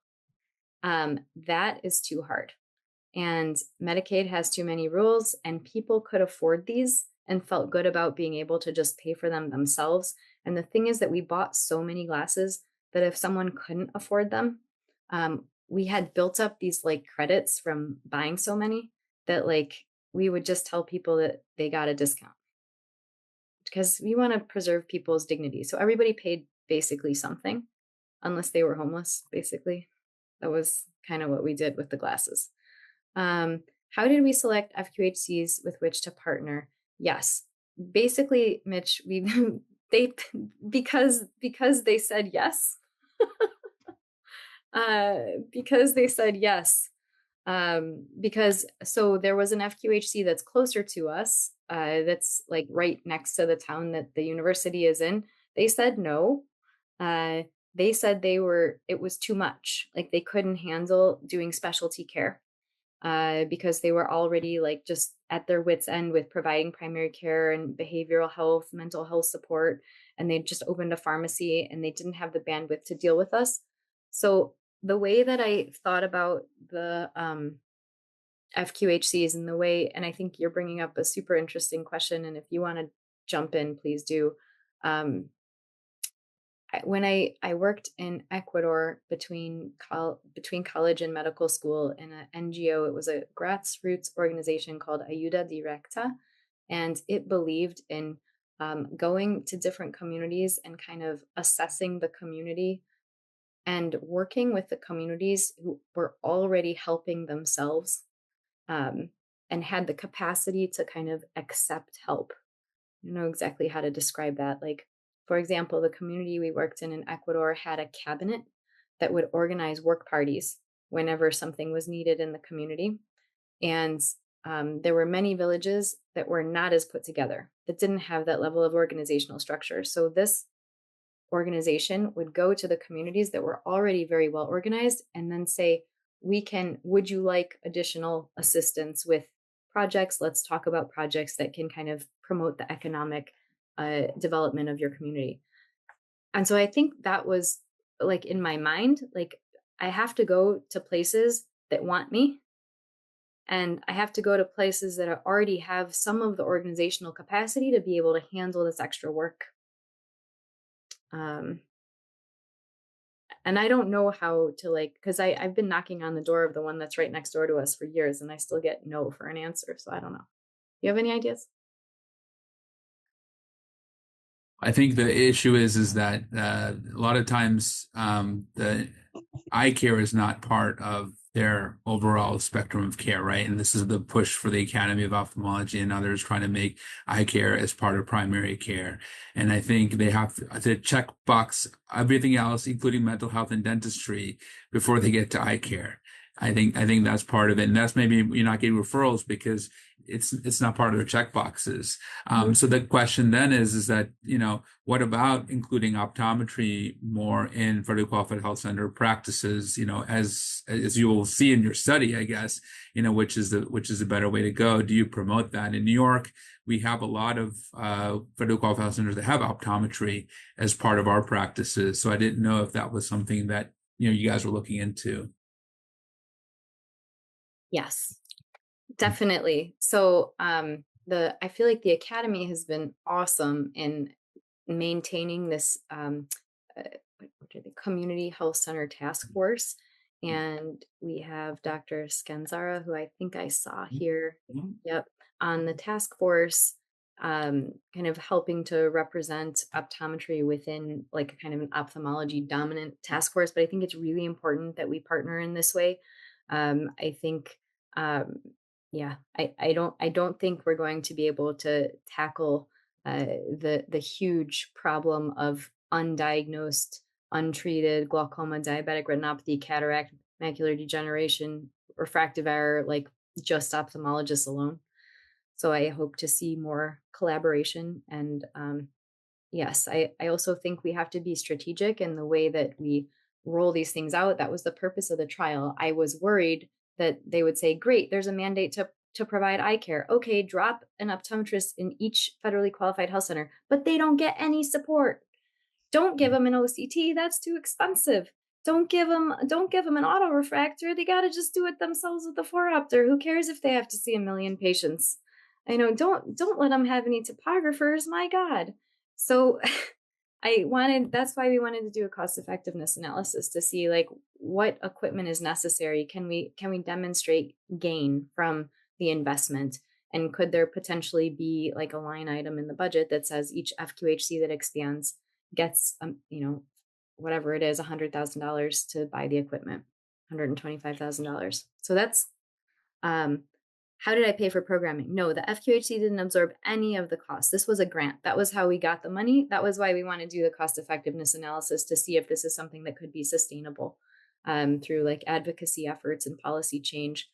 S3: That is too hard. And Medicaid has too many rules, and people could afford these and felt good about being able to just pay for them themselves. And the thing is that we bought so many glasses that if someone couldn't afford them, we had built up these like credits from buying so many that like we would just tell people that they got a discount because we want to preserve people's dignity. So everybody paid basically something unless they were homeless, basically. That was kind of what we did with the glasses. How did we select FQHCs with which to partner? Yes, basically, Mitch, they because they said yes. Because they said yes. Because so there was an FQHC that's closer to us, that's like right next to the town that the university is in. They said no. They said it was too much. Like they couldn't handle doing specialty care. Because they were already like just at their wits' end with providing primary care and behavioral health, mental health support, and they just opened a pharmacy and they didn't have the bandwidth to deal with us. So the way that I thought about the FQHCs and the way, and I think you're bringing up a super interesting question, and if you want to jump in, please do. When I worked in Ecuador between college and medical school in an NGO, it was a grassroots organization called Ayuda Directa, and it believed in going to different communities and kind of assessing the community and working with the communities who were already helping themselves, and had the capacity to kind of accept help. I don't know exactly how to describe that. Like, for example, the community we worked in Ecuador had a cabinet that would organize work parties whenever something was needed in the community. And there were many villages that were not as put together, that didn't have that level of organizational structure. So this organization would go to the communities that were already very well organized and then say, would you like additional assistance with projects? Let's talk about projects that can kind of promote the economic development of your community. And so I think that was like in my mind, like I have to go to places that want me, and I have to go to places that already have some of the organizational capacity to be able to handle this extra work. And I don't know how to because I've been knocking on the door of the one that's right next door to us for years, and I still get no for an answer. So I don't know. You have any ideas?
S2: I think the issue is that a lot of times the eye care is not part of their overall spectrum of care, right? And this is the push for the Academy of Ophthalmology and others trying to make eye care as part of primary care. And I think they have to check box everything else, including mental health and dentistry, before they get to eye care. I think that's part of it, and that's maybe you're not getting referrals because it's not part of their check boxes. So the question then is that, what about including optometry more in federally qualified health center practices, as you will see in your study, I guess, which is the better way to go. Do you promote that? In New York, we have a lot of federally qualified health centers that have optometry as part of our practices. So I didn't know if that was something that, you guys were looking into.
S3: Yes, definitely. So I feel like the Academy has been awesome in maintaining this what are the Community Health Center Task Force. And we have Dr. Scanzara, who I think I saw here, yep, on the task force, kind of helping to represent optometry within like a kind of an ophthalmology dominant task force. But I think it's really important that we partner in this way. I think yeah, I don't think we're going to be able to tackle the huge problem of undiagnosed, untreated glaucoma, diabetic retinopathy, cataract, macular degeneration, refractive error, like just ophthalmologists alone. So I hope to see more collaboration. And yes, I also think we have to be strategic in the way that we roll these things out. That was the purpose of the trial. I was worried that they would say, great, there's a mandate to provide eye care. Okay, drop an optometrist in each federally qualified health center, but they don't get any support. Don't give them an OCT. That's too expensive. Don't give them an auto refractor. They got to just do it themselves with the 4-opter. Who cares if they have to see 1 million patients? I know. Don't let them have any topographers. My God. So that's why we wanted to do a cost effectiveness analysis to see like what equipment is necessary. Can we demonstrate gain from the investment? And could there potentially be like a line item in the budget that says each FQHC that expands gets, whatever it is, $100,000 to buy the equipment, $125,000. So that's, how did I pay for programming? No, the FQHC didn't absorb any of the costs. This was a grant. That was how we got the money. That was why we want to do the cost effectiveness analysis to see if this is something that could be sustainable through like advocacy efforts and policy change.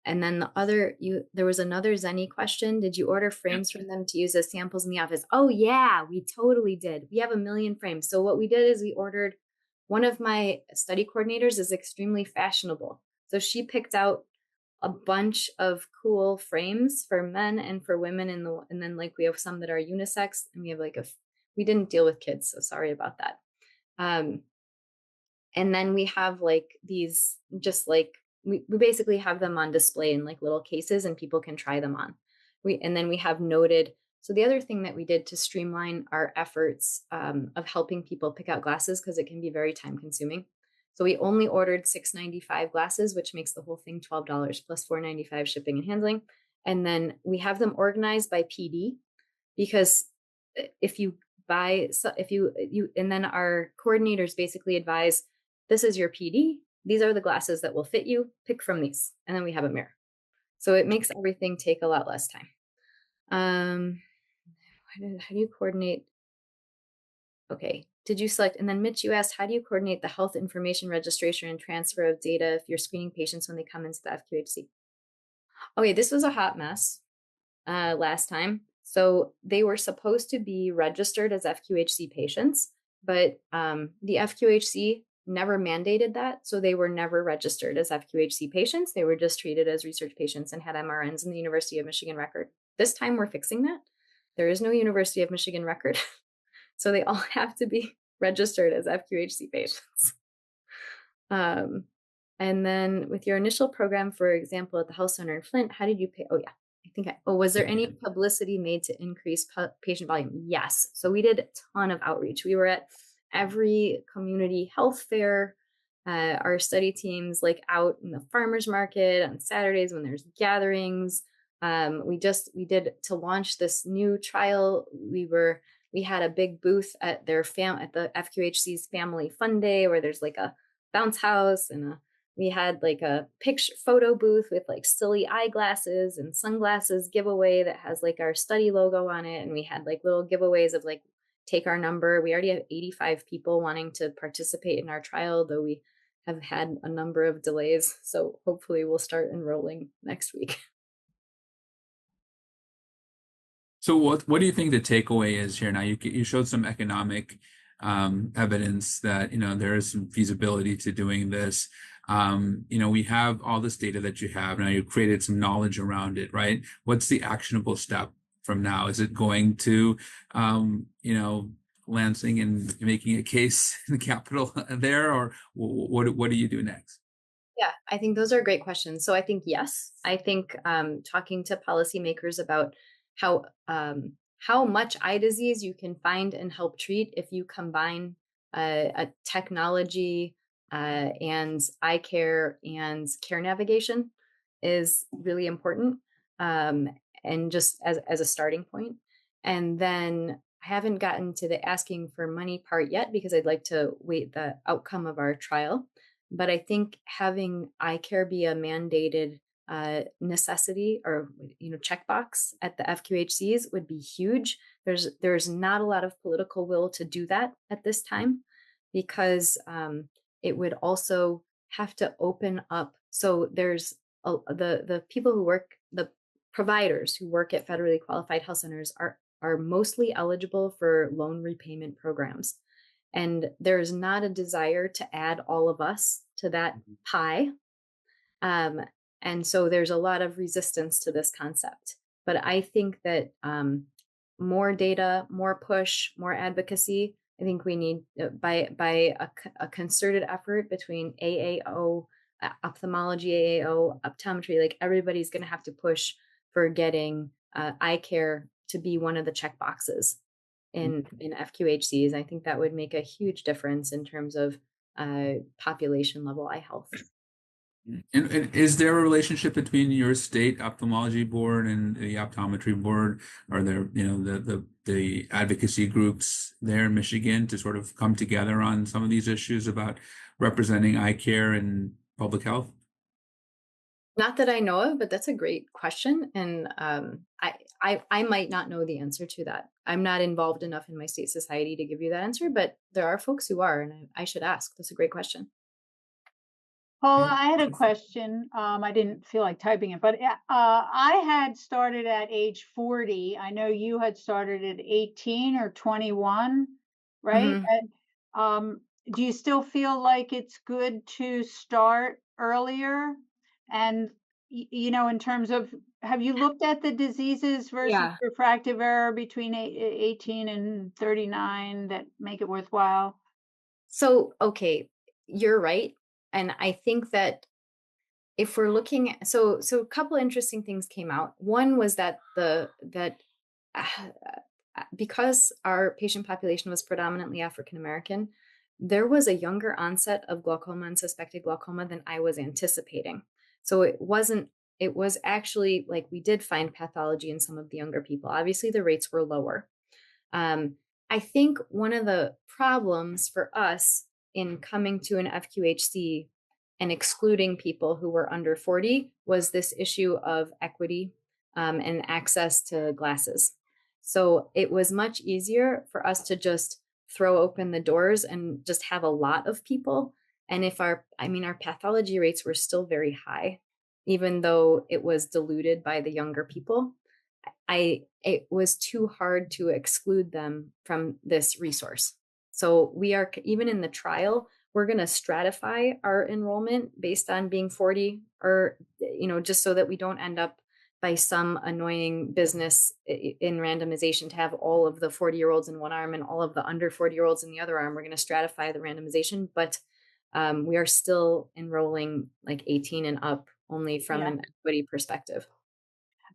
S3: And then there was another Zenny question. Did you order frames from them to use as samples in the office? Oh yeah, we totally did. We have 1 million frames. So what we did is we ordered, one of my study coordinators is extremely fashionable. So she picked out a bunch of cool frames for men and for women and then like we have some that are unisex, and we have like we didn't deal with kids, so sorry about that. And then we have like these, just like we basically have them on display in like little cases and people can try them on. And then we have noted. So the other thing that we did to streamline our efforts of helping people pick out glasses, because it can be very time consuming. So we only ordered 695 glasses, which makes the whole thing $12 plus $495 shipping and handling. And then we have them organized by PD, because if you buy, and then our coordinators basically advise, this is your PD. These are the glasses that will fit you. Pick from these. And then we have a mirror. So it makes everything take a lot less time. How do you coordinate? Okay. Did you select? And then Mitch, you asked, how do you coordinate the health information registration and transfer of data if you're screening patients when they come into the FQHC? Okay, this was a hot mess last time. So they were supposed to be registered as FQHC patients, but the FQHC never mandated that. So they were never registered as FQHC patients. They were just treated as research patients and had MRNs in the University of Michigan record. This time we're fixing that. There is no University of Michigan record. So they all have to be registered as FQHC patients. And then with your initial program, for example, at the health center in Flint, how did you pay? Oh yeah, was there any publicity made to increase patient volume? Yes. So we did a ton of outreach. We were at every community health fair. Our study teams like out in the farmers market on Saturdays when there's gatherings. We did, to launch this new trial, we were we had a big booth at at the FQHC's Family Fun Day, where there's like a bounce house, and we had like a picture photo booth with like silly eyeglasses and sunglasses giveaway that has like our study logo on it. And we had like little giveaways of like take our number. We already have 85 people wanting to participate in our trial, though we have had a number of delays. So hopefully we'll start enrolling next week.
S2: So what do you think the takeaway is here? Now you showed some economic evidence that there is some feasibility to doing this. We have all this data that you have now. You've created some knowledge around it, right? What's the actionable step from now? Is it going to Lansing and making a case in the Capitol there, or what do you do next?
S3: Yeah, I think those are great questions. So I think yes. I think talking to policymakers about how much eye disease you can find and help treat if you combine a technology and eye care and care navigation is really important, and just as a starting point. And then I haven't gotten to the asking for money part yet because I'd like to wait the outcome of our trial. But I think having eye care be a mandated necessity or checkbox at the FQHCs would be huge. There's not a lot of political will to do that at this time because it would also have to open up. So there's the people who work, the providers who work at federally qualified health centers are mostly eligible for loan repayment programs. And there's not a desire to add all of us to that pie. And so there's a lot of resistance to this concept. But I think that more data, more push, more advocacy, I think we need by a concerted effort between AAO, ophthalmology, AAO, optometry, like everybody's going to have to push for getting eye care to be one of the check boxes in FQHCs. I think that would make a huge difference in terms of population level eye health.
S2: And is there a relationship between your state ophthalmology board and the optometry board? Are there, the advocacy groups there in Michigan to sort of come together on some of these issues about representing eye care and public health?
S3: Not that I know of, but that's a great question. And I might not know the answer to that. I'm not involved enough in my state society to give you that answer, but there are folks who are, and I should ask. That's a great question.
S4: Paula, I had a question. I didn't feel like typing it, but I had started at age 40. I know you had started at 18 or 21, right?
S3: Mm-hmm.
S4: And, do you still feel like it's good to start earlier? And, in terms of, have you looked at the diseases versus refractive error between 18 and 39 that make it worthwhile?
S3: So, okay, you're right. And I think that if we're looking at, so a couple of interesting things came out. One was that because our patient population was predominantly African American, there was a younger onset of glaucoma and suspected glaucoma than I was anticipating. So it was actually like we did find pathology in some of the younger people. Obviously, the rates were lower. I think one of the problems for us in coming to an FQHC and excluding people who were under 40 was this issue of equity and access to glasses. So it was much easier for us to just throw open the doors and just have a lot of people. And our pathology rates were still very high, even though it was diluted by the younger people. It was too hard to exclude them from this resource. So we are, even in the trial, we're going to stratify our enrollment based on being 40 or, just so that we don't end up by some annoying business in randomization to have all of the 40-year-olds in one arm and all of the under 40-year-olds in the other arm. We're going to stratify the randomization, but we are still enrolling like 18 and up only from an equity perspective.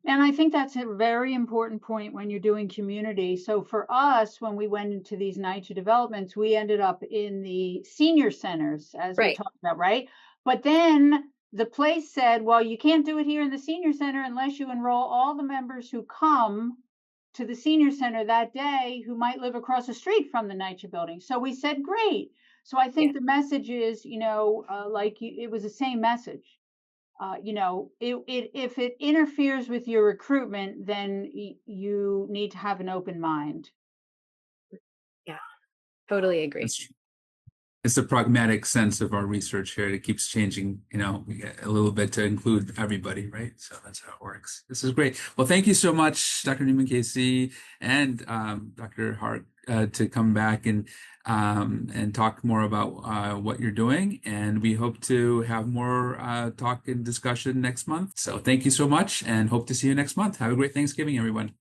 S4: And I think that's a very important point when you're doing community. So for us, when we went into these NICHA developments, we ended up in the senior centers, as we talked about, right? But then the place said, well, you can't do it here in the senior center unless you enroll all the members who come to the senior center that day who might live across the street from the NYCHA building. So we said, great. So I think the message is, it was the same message. If it interferes with your recruitment, then you need to have an open mind.
S3: Yeah, totally agree.
S2: It's the pragmatic sense of our research here. It keeps changing, we get a little bit to include everybody, right? So that's how it works. This is great. Well, thank you so much, Dr. Newman-Casey and Dr. Hart, to come back and talk more about what you're doing. And we hope to have more talk and discussion next month. So thank you so much and hope to see you next month. Have a great Thanksgiving, everyone.